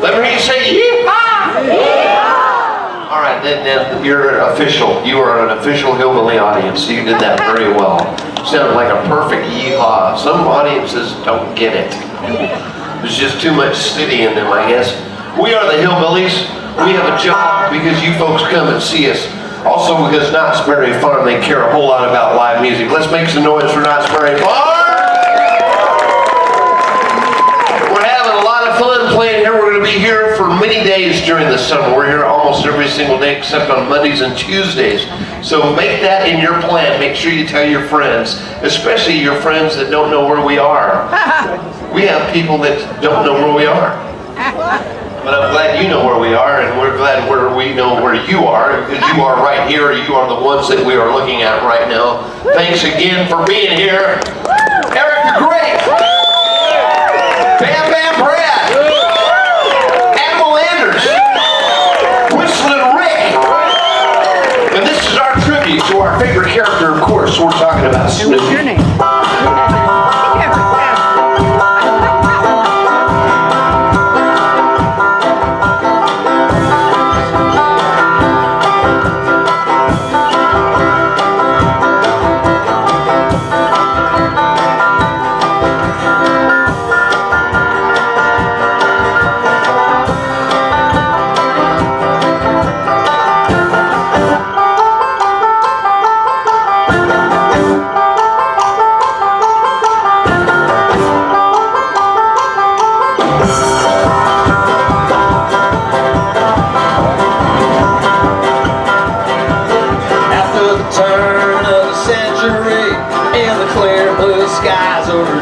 Let me hear you say yee-haw! Yee-haw! All right, then you're an official. You are an official hillbilly audience. You did that very well. Sounded like a perfect yee-haw. Some audiences don't get it. There's just too much city in them, I guess. We are the Hillbillies. We have a job because you folks come and see us. Also because Knott's Berry Farm, they care a whole lot about live music. Let's make some noise for Knott's Berry Farm. We're having a lot of fun playing here. We're going to be here for many days during the summer. We're here almost every single day except on Mondays and Tuesdays. So make that in your plan. Make sure you tell your friends, especially your friends that don't know where we are. We have people that don't know where we are. But I'm glad you know where we are, and we're glad we know where you are, because you are right here. You are the ones that we are looking at right now. Thanks again for being here. Eric the Great. Bam Bam Brad. Admiral Anders. Whistling Rick. And this is our tribute to our favorite character, of course. We're talking about Snoopy. What's your name?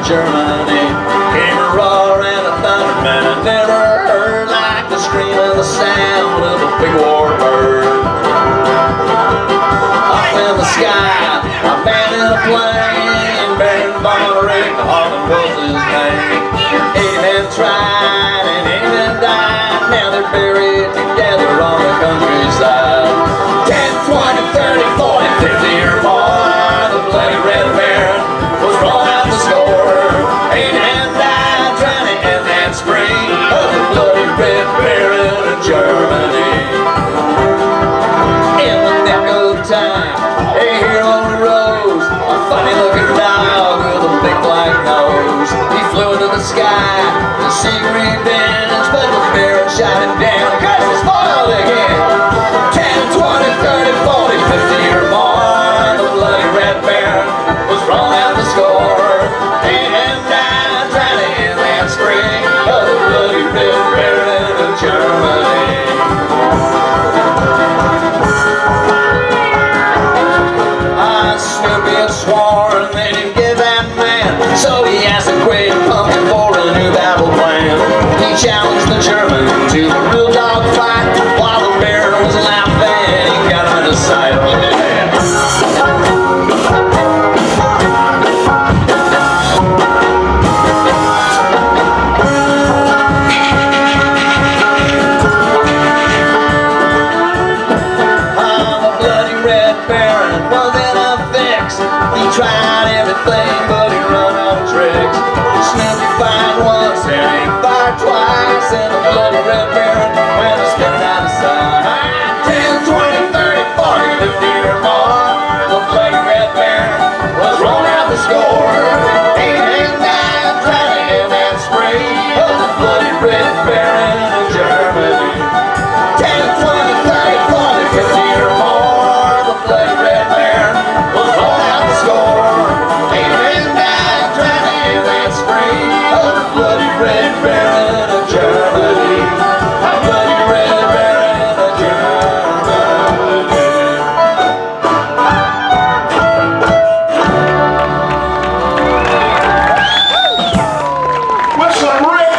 Germany came a roar and a thunder, man, I never heard like the scream and the sound of a big war bird. Up in the sky, a man in a plane, bearing Monterey, Harlan was his name. 80 men tried and 80 men died, now they're buried together on the countryside. 10, 20, 30, 40, 50 or more, the bloody Red Baron was rolling out the score. Germany. In the nick of time, a hero rose, a funny looking dog with a big black nose. He flew into the sky to see green bins, but the Baron shot him down because he spoiled again. 10, 20, 30, 40, 50 or more, the bloody Red Baron was rolling out the score. 8 and 9 trying to end that spring of the bloody Red Baron of Germany. Snoopy had sworn they didn't give that man, so he asked the great pumpkin for a new battle plan. He challenged the German to a real dog fight, while the Baron was laughing. He got him in the sight of his head. Tried everything, but he run out of tricks. Snoopy fired once and he fired twice, and the bloody Red Baron went a spinning out of sight. 10, 20, 30, 40, 50 or more, the bloody Red Baron was rolling out the score. 8 and 9 trying to end that spree of the bloody Red Baron of Germany. 10, 20, 30, 40, 50 or more, the bloody Red Baron was rolling out the score. Red Baron of Germany, a bloody Red Baron of Germany. Whistling Rick.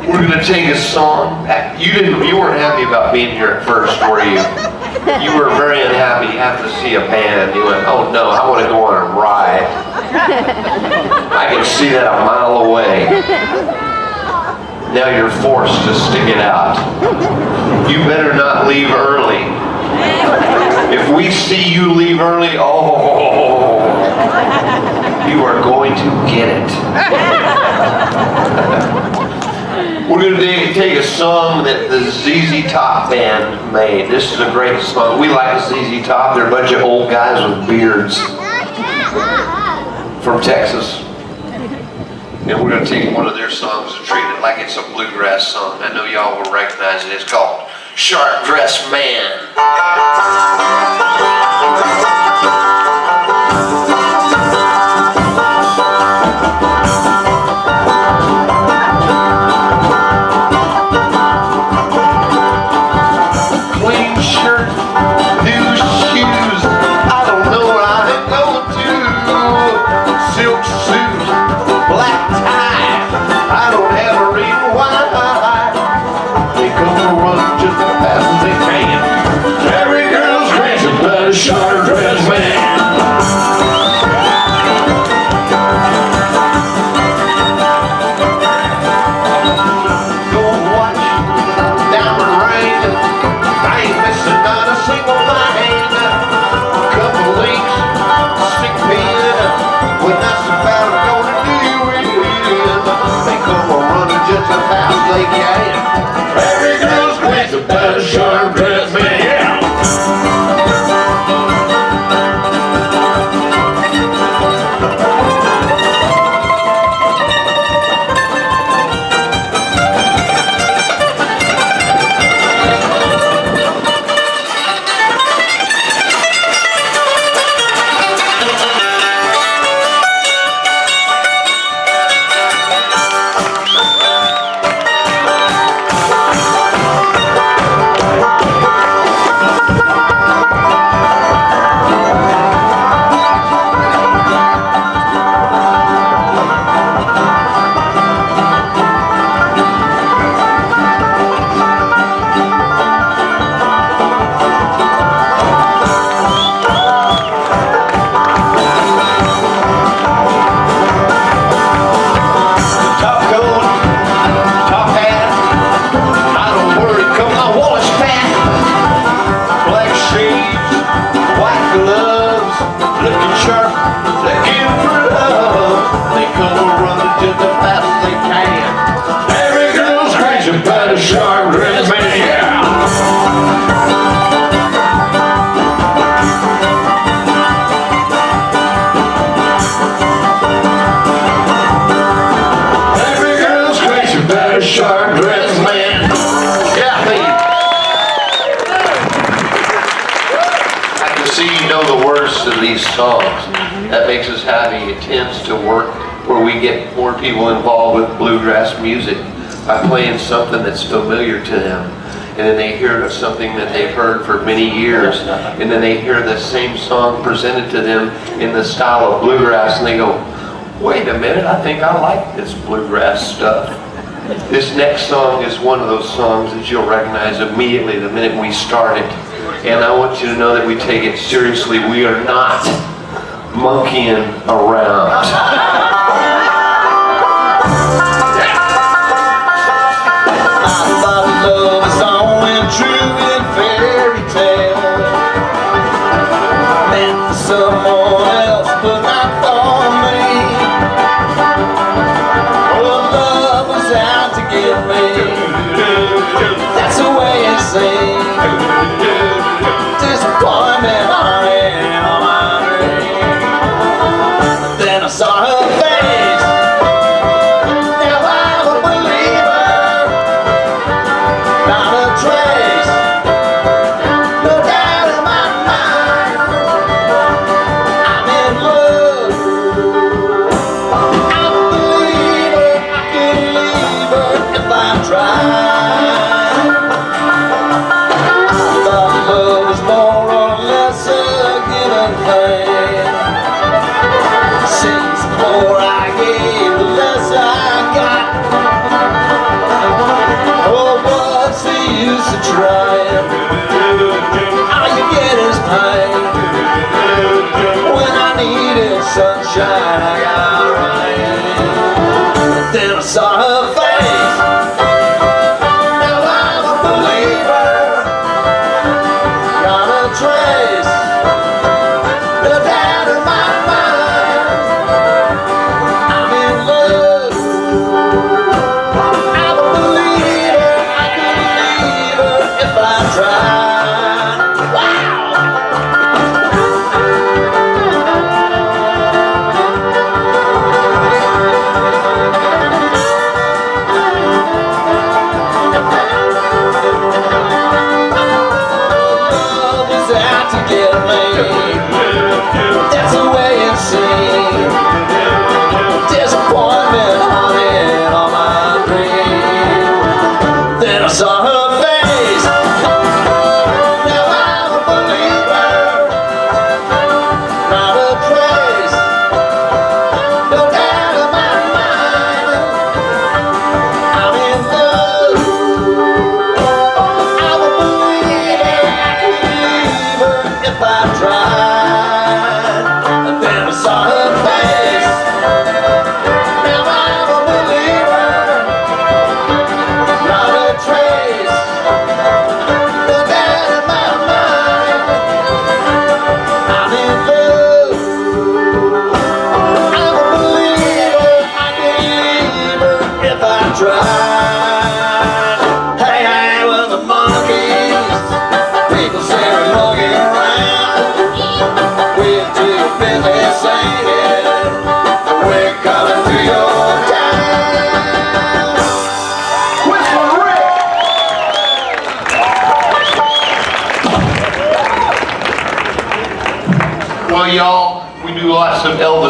We're gonna take a song. You weren't happy about being here at first, were you? You were very unhappy after to see a band. You went, oh no, I want to go on a ride. I can see that a mile away. Now you're forced to stick it out. You better not leave early. If we see you leave early, oh, you are going going to get it. We're going to take a song that the ZZ Top band made. This is a great song. We like ZZ Top. They're a bunch of old guys with beards from Texas. And we're going to take one of their songs and treat it like it's a bluegrass song. I know y'all will recognize it. It's called Sharp Dressed Man. That makes us happy. It tends to work where we get more people involved with bluegrass music by playing something that's familiar to them. And then they hear something that they've heard for many years, and then they hear the same song presented to them in the style of bluegrass, and they go, wait a minute, I think I like this bluegrass stuff. This next song is one of those songs that you'll recognize immediately the minute we start it. And I want you to know that we take it seriously. We are not monkeying around. I thought love was only true in fairy tales, meant for someone else, but not for me. Oh, love was out to get me. That's the way it seems. Disappointment on my dream. Then I saw her face. Now I'm a believer. Not a trace, no doubt in my mind. I'm in love. I'm a believer. I could leave her if I tried. Seems more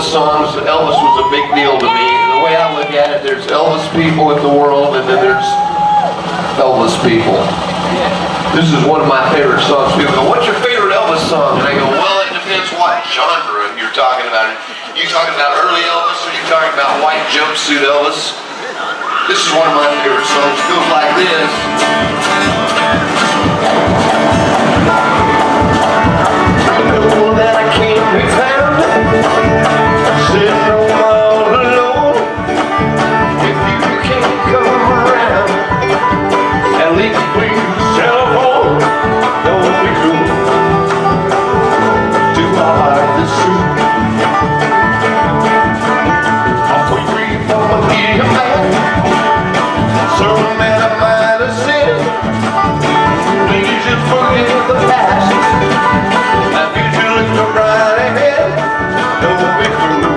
Elvis songs. Elvis was a big deal to me. The way I look at it, there's Elvis people in the world, and then there's Elvis people. This is one of my favorite songs. People go, what's your favorite Elvis song? And I go, well, it depends what genre you're talking about. You talking about early Elvis, or you talking about white jumpsuit Elvis? This is one of my favorite songs. It goes like this. Know that I can't be found, sitting all alone. If you can't come around, at least please telephone. Don't be cruel to our heart that's true. I'll put free for my dear man, something that I might have said. Please just forget the past. Right ahead, don't be cruel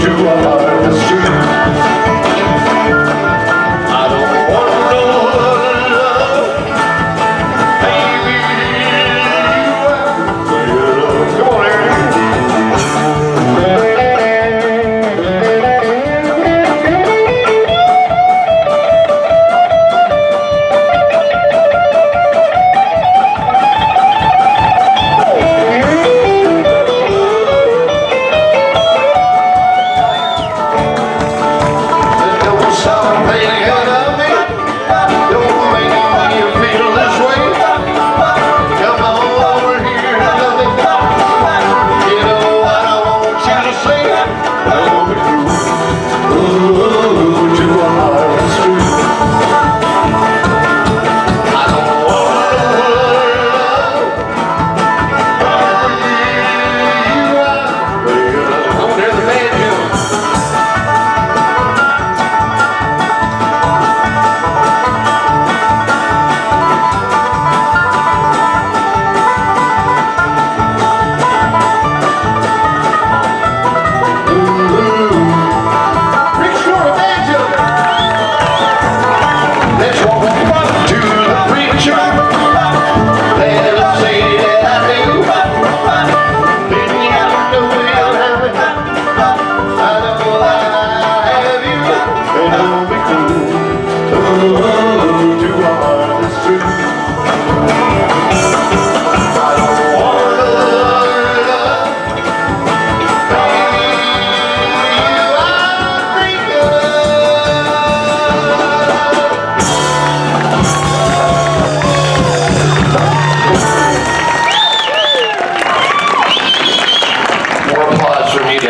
to our heart that's true. I don't want no love, baby. Come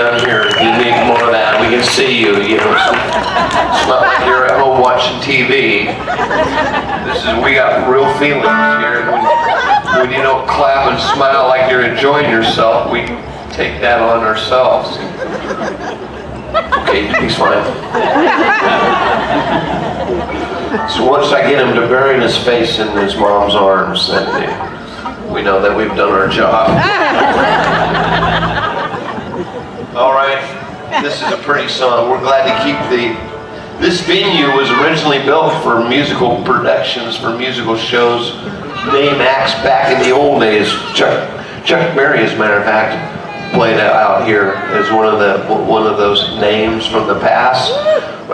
on, Aaron. We got real feelings here. When you don't clap and smile like you're enjoying yourself, we take that on ourselves. Okay, he's fine. So once I get him to bury his face in his mom's arms, then we know that we've done our job. All right, this is a pretty song. We're glad to keep This venue was originally built for musical productions, for musical shows, name acts back in the old days. Chuck Berry, as a matter of fact, played out here as one of those names from the past.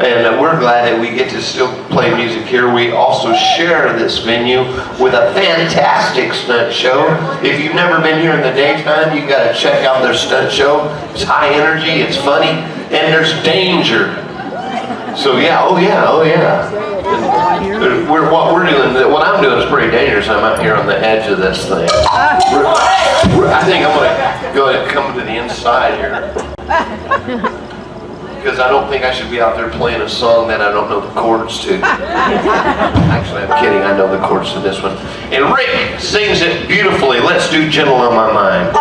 And we're glad that we get to still play music here. We also share this venue with a fantastic stunt show. If you've never been here in the daytime, you got to check out their stunt show. It's high energy, it's funny, and there's danger. So yeah, oh yeah. What I'm doing is pretty dangerous. I'm out here on the edge of this thing. I think I'm gonna go ahead and come to the inside here. Because I don't think I should be out there playing a song that I don't know the chords to. Actually, I'm kidding, I know the chords to this one. And Rick sings it beautifully. Let's do Gentle on My Mind.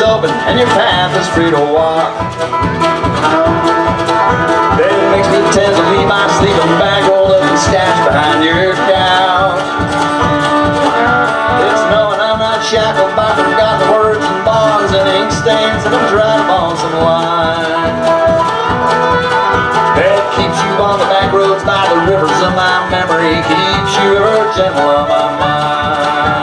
Open and your path is free to walk. It makes me tend to leave my sleeping bag rolled up and stashed behind your couch. It's knowing I'm not shackled by forgotten words and bonds and ink stains that I'm trying to rivers of my memory keeps you ever gentle on my mind.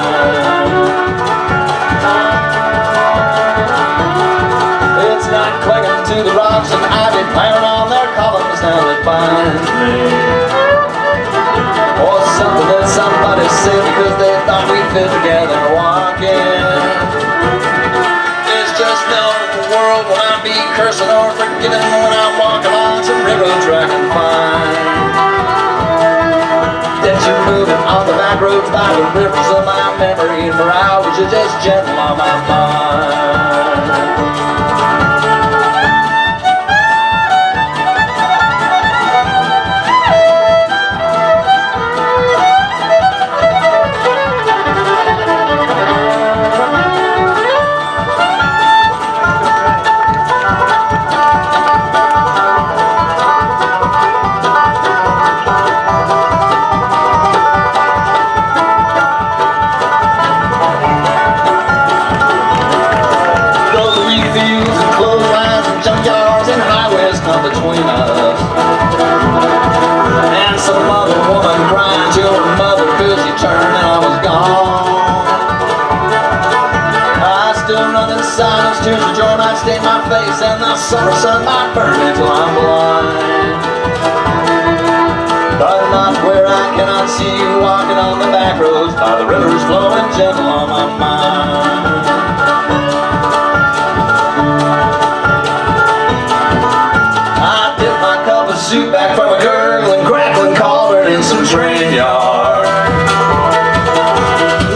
It's not clinging to the rocks and ivy planted on their columns now that bind me, or something that somebody said because they thought we fit together walking. There's just no world when I be cursing or forgiving when I walk along some railroad track and find that you're moving on the back roads by the rivers of my memory, and for hours you're just gentle on my mind. Between us and some other woman crying to her mother because she turned and I was gone. I still run in silence, tears of joy might stain my face, and the summer sun might burn me till I'm blind. But not where I cannot see you walking on the back roads by the rivers flowing gentle on my mind. Soup back from a gurgling, crackling cauldron in some train yard.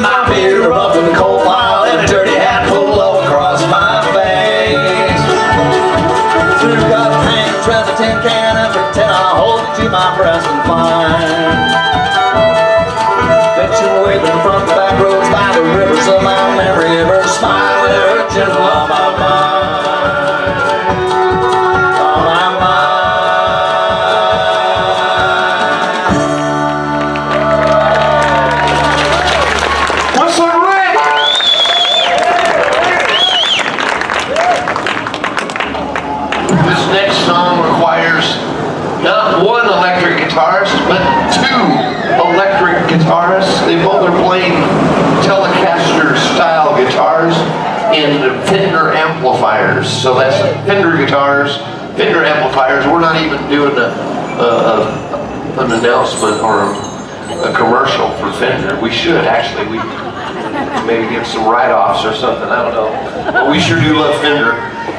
My beer up in the coal pile and a dirty hat pulled low across my face. Through cut hands round the tin can and pretend I'll hold you to my breast and find that you're waving from the back roads by the rivers of my memory, ever smiling, ever gentle on my mind. But two electric guitarists. They both are playing Telecaster style guitars in Fender amplifiers. So that's Fender guitars, Fender amplifiers. We're not even doing an announcement or a commercial for Fender. We should actually. We maybe give some write-offs or something. I don't know. But we sure do love Fender,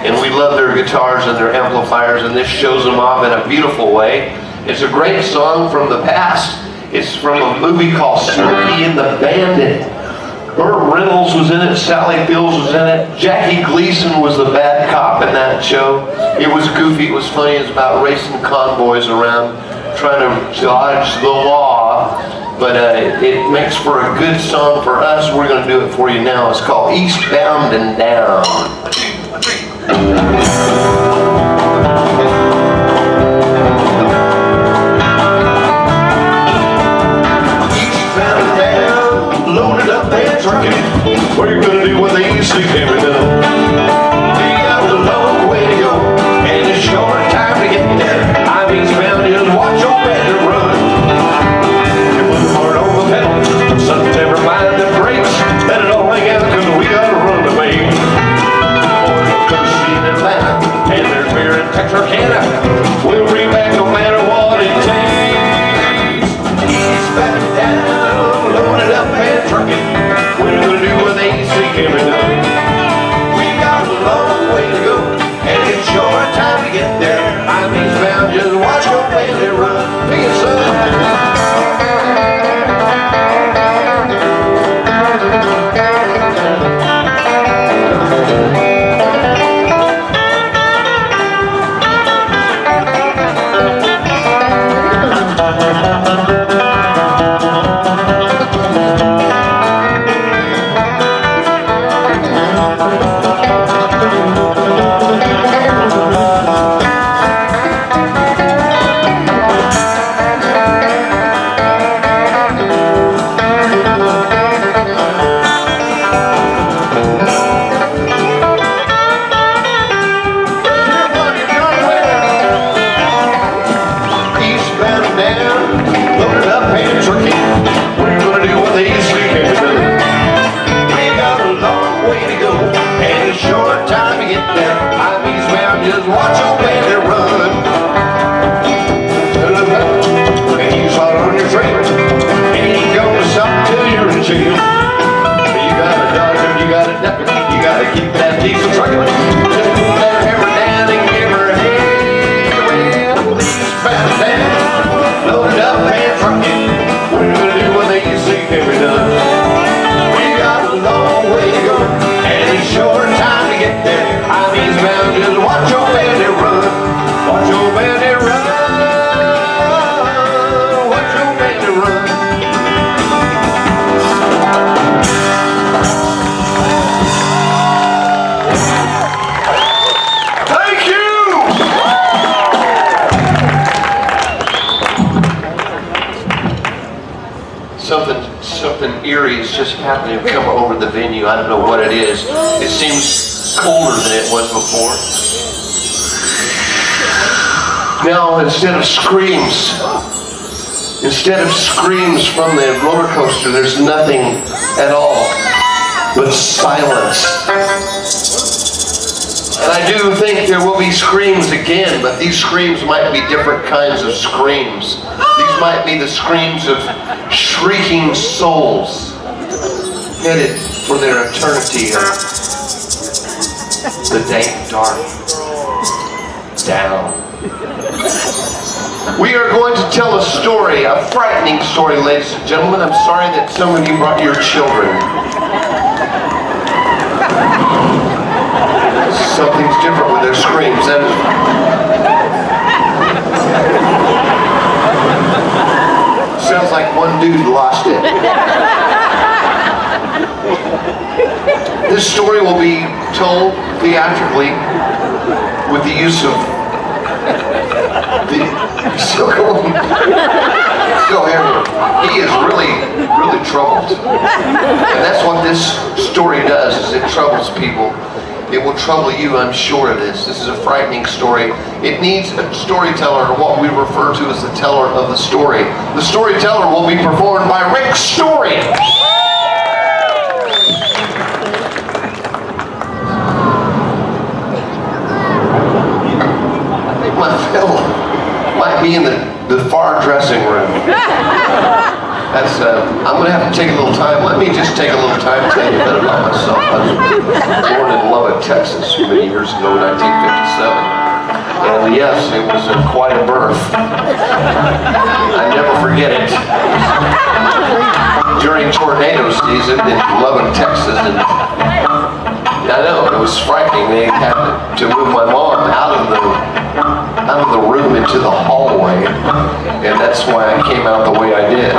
and we love their guitars and their amplifiers, and this shows them off in a beautiful way. It's a great song from the past. It's from a movie called Snoopy and the Bandit. Burt Reynolds was in it, Sally Fields was in it, Jackie Gleason was the bad cop in that show. It was goofy, it was funny, it was about racing convoys around, trying to dodge the law. But it makes for a good song for us. We're going to do it for you now. It's called Eastbound and Down. What are you gonna do when the easy came down? We got a long way to go, and a short time to get there. I mean, spend just watch your better run. You put hard on the pedal, something never mind the brakes. Let it all hang out, cause we gotta run the main. Cause she's in Atlanta, and there's beer in Texarkana. We'll bring back no matter what it takes. Eastbound and down, loaded up and trucking. What are you gonna do when the AC came down? We got a long way to go, and it's short time to get there. I'm eastbound, just watch your belly run. Take it, son. just watch your bandit run. And he's hot on your trail. Ain't gonna stop till you're in jail. You gotta dodge him, you gotta duck him, you gotta keep that diesel trucking. Just put that hammer down and give her a hey, well, these fast down, loaded up and trucking. What are you gonna do when they say can't be done? We got a long way to go, and a short time to get there. I'm eastbound, just watch your bandit run. Watch your bandit run. Watch your bandit run. Thank you! Something eerie is just happening to come over the venue. I don't know what it is. It seems colder than it was before. Now, instead of screams from the roller coaster, there's nothing at all but silence. And I do think there will be screams again, but these screams might be different kinds of screams. These might be the screams of shrieking souls headed for their eternity of the dank, dark down. We are going to tell a story, a frightening story, ladies and gentlemen. I'm sorry that some of you brought your children. Something's different with their screams. That is... sounds like one dude lost it. This story will be told theatrically with the use of still here. He is really troubled. And that's what this story does, is it troubles people. It will trouble you, I'm sure of this. This is a frightening story. It needs a storyteller, or what we refer to as the teller of the story. The storyteller will be performed by Rick Storey. My fellow might be in the far dressing room. That's, I'm going to have to take a little time. Let me just take a little time to tell you a bit about myself. I was born in Lubbock, Texas, many years ago, 1957. And yes, it was quite a birth. I never forget it. During tornado season in Lubbock, Texas, and I know, it was frightening. They had to move my mom out of the room into the hallway, and that's why I came out the way I did.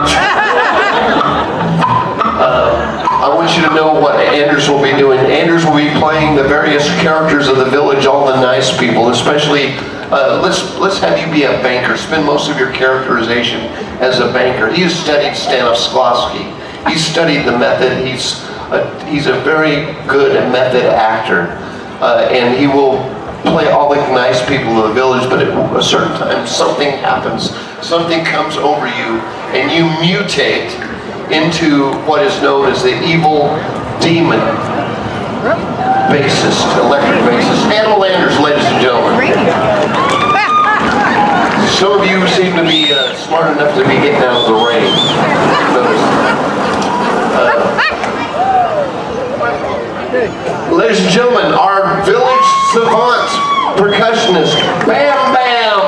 I want you to know what Anders will be doing. Anders will be playing the various characters of the village, all the nice people, especially, let's have you be a banker. Spend most of your characterization as a banker. He has studied Stanislavski. He's studied the method. He's a very good method actor, and he will play all the nice people of the village, but at a certain time something happens. Something comes over you, and you mutate into what is known as the evil demon bassist, electric bassist. Animal Anders, ladies and gentlemen. Some of you seem to be smart enough to be getting out of the rain. Ladies and gentlemen, our village savant percussionist, Bam Bam!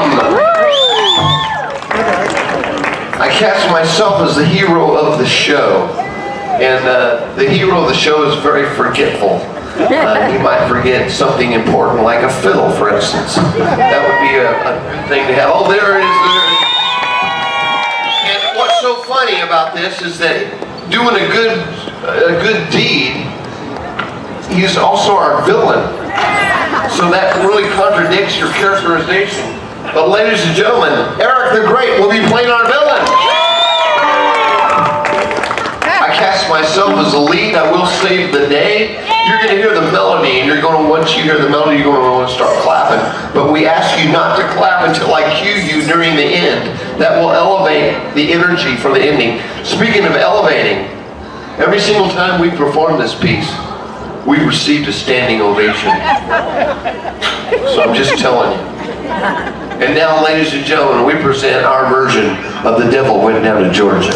I cast myself as the hero of the show, and the hero of the show is very forgetful. He might forget something important, like a fiddle, for instance. That would be a good thing to have. Oh, there it is. And what's so funny about this is that doing a good deed, he's also our villain. So that really contradicts your characterization. But ladies and gentlemen, Eric the Great will be playing our villain. I cast myself as the lead. I will save the day. You're going to hear the melody, and once you hear the melody, you're going to want to start clapping. But we ask you not to clap until I cue you during the end. That will elevate the energy for the ending. Speaking of elevating, every single time we perform this piece, we received a standing ovation. So I'm just telling you. And now, ladies and gentlemen, we present our version of The Devil Went Down to Georgia.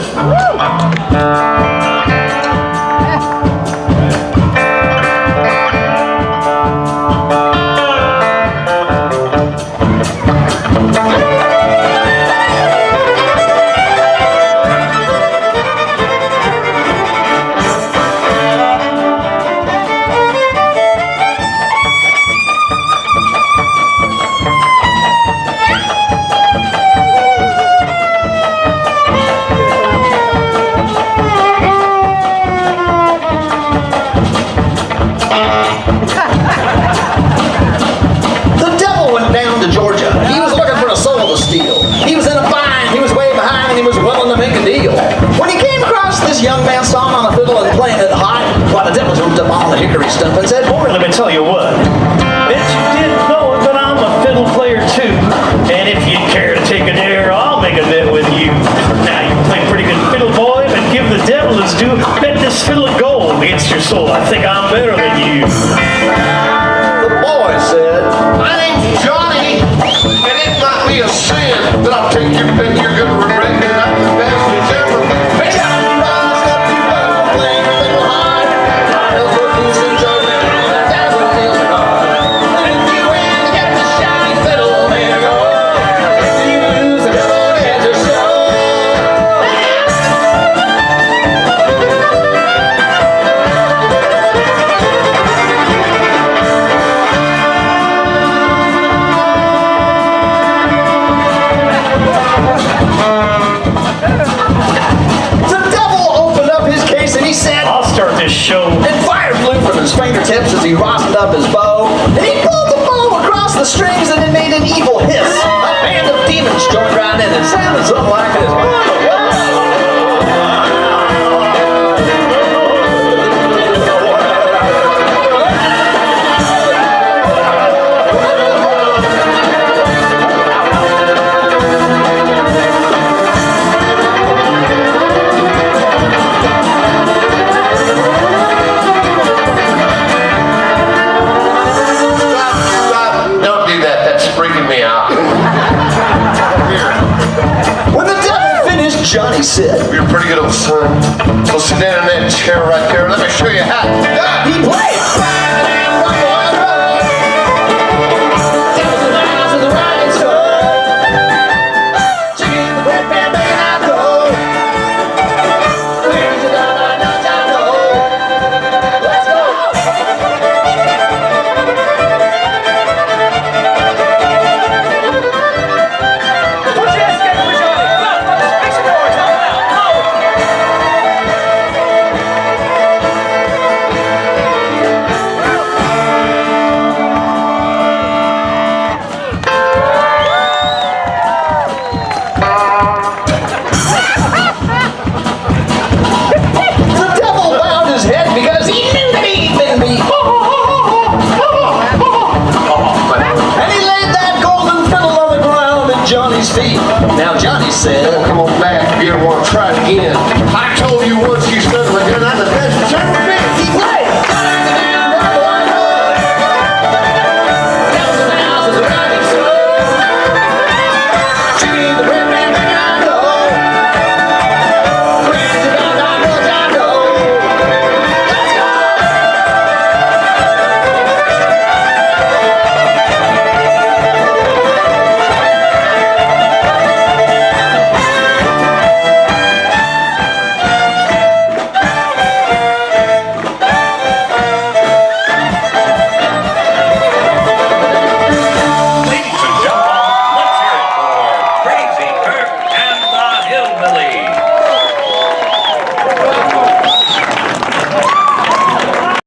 Young man sawing on a fiddle and playing it high while the devil jumped up on the hickory stump and said, "Boy, let me tell you what, bet you didn't know it, but I'm a fiddle player too. And if you care to take a dare, I'll make a bet with you. Now you play pretty good fiddle, boy, but give the devil his due. Bet this fiddle of gold against your soul. I think I'm better than you." The boy said, "My name's Johnny, and it might be a sin, but I'll take your bet. You're gonna regret it. I'm the best that's ever been." fingertips as he rosined up his bow, and he pulled the bow across the strings and it made an evil hiss. A band of demons joined right in and sounded something like this. Johnny said, "You're pretty good old son. So sit down in that chair right there. Let me show you how to do that." He played. Now Johnny said, "Come on back if you don't want to try it again. I told you once you stood with him, I'm the best.